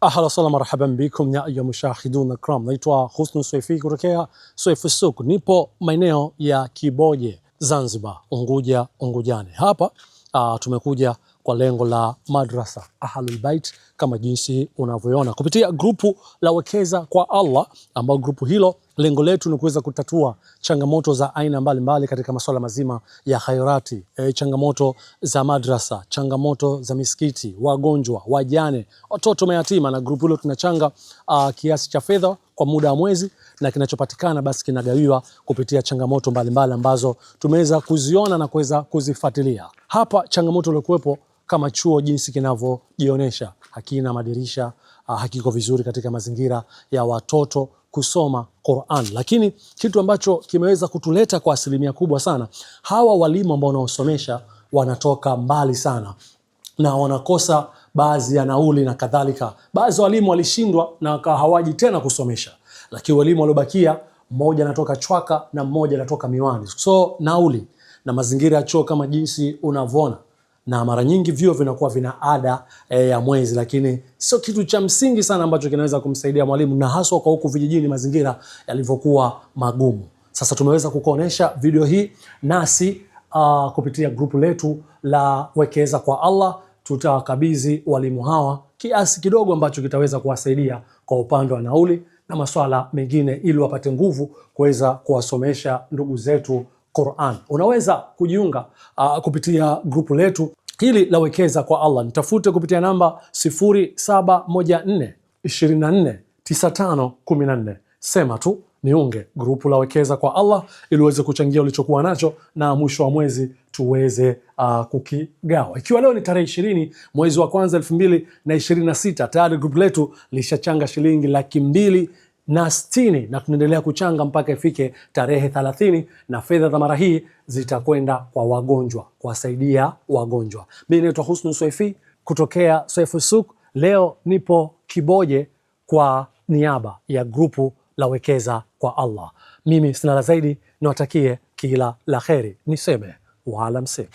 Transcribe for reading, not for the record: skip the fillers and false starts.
Ahlan wasahlan, marhaban bikum ya ayyuha mushahidun akram. Naitwa Husnu Swaifi kutokea Swaifi Souk. Nipo maeneo ya Kiboje, Zanzibar, Ungujani. Hapa tumekuja kwa lengo la madrasa Ahlul Bait kama jinsi unavyoona kupitia grupu la Wekeza kwa Allah, ambao grupu hilo lengo letu ni kuweza kutatua changamoto za aina mbalimbali katika masuala mazima ya khairati, changamoto za madrasa, changamoto za misikiti, wagonjwa, wajane, watoto mayatima. Na grupu hilo tunachanga kiasi cha fedha kwa muda wa mwezi, na kinachopatikana basi kinagawiwa kupitia changamoto mbalimbali ambazo tumeweza kuziona na kuweza kuzifuatilia. Hapa changamoto iliyokuwepo kama chuo jinsi kinavyojionyesha, hakina madirisha, hakiko vizuri katika mazingira ya watoto kusoma Qur'an. Lakini kitu ambacho kimeweza kutuleta kwa asilimia kubwa sana, hawa walimu ambao wanaosomesha wanatoka mbali sana na wanakosa baadhi ya nauli na kadhalika. Baadhi walimu walishindwa na hawaji tena kusomesha, lakini walimu waliobakia, mmoja anatoka Chwaka na mmoja anatoka Miwani. So nauli na mazingira ya chuo kama jinsi unavyoona, na mara nyingi vyuo vinakuwa vina ada ya mwezi, lakini sio kitu cha msingi sana ambacho kinaweza kumsaidia mwalimu, na haswa kwa huku vijijini mazingira yalivyokuwa magumu. Sasa tumeweza kukuonesha video hii, nasi kupitia grupu letu la Wekeza kwa Allah tutawakabidhi walimu hawa kiasi kidogo ambacho kitaweza kuwasaidia kwa upande wa nauli na masuala mengine, ili wapate nguvu kuweza kuwasomesha ndugu zetu Qur'an. Unaweza kujiunga kupitia grupu letu hili la Wekeza kwa Allah. Nitafute kupitia namba 0714249514. Sema tu niunge grupu la Wekeza kwa Allah ili uweze kuchangia ulichokuwa nacho na mwisho wa mwezi tuweze kukigawa. Ikiwa leo ni tarehe 20 mwezi wa kwanza 2026, tayari grupu letu lishachanga shilingi 260,000 na tunaendelea kuchanga mpaka ifike tarehe 30, na fedha za mara hii zitakwenda kwa wagonjwa, kuwasaidia wagonjwa. Mimi naitwa Husnu Swaifi kutokea Swaifi Souk. Leo nipo Kiboje kwa niaba ya grupu la Wekeza kwa Allah. Mimi sina la zaidi, niwatakie kila la kheri, niseme waalamsik.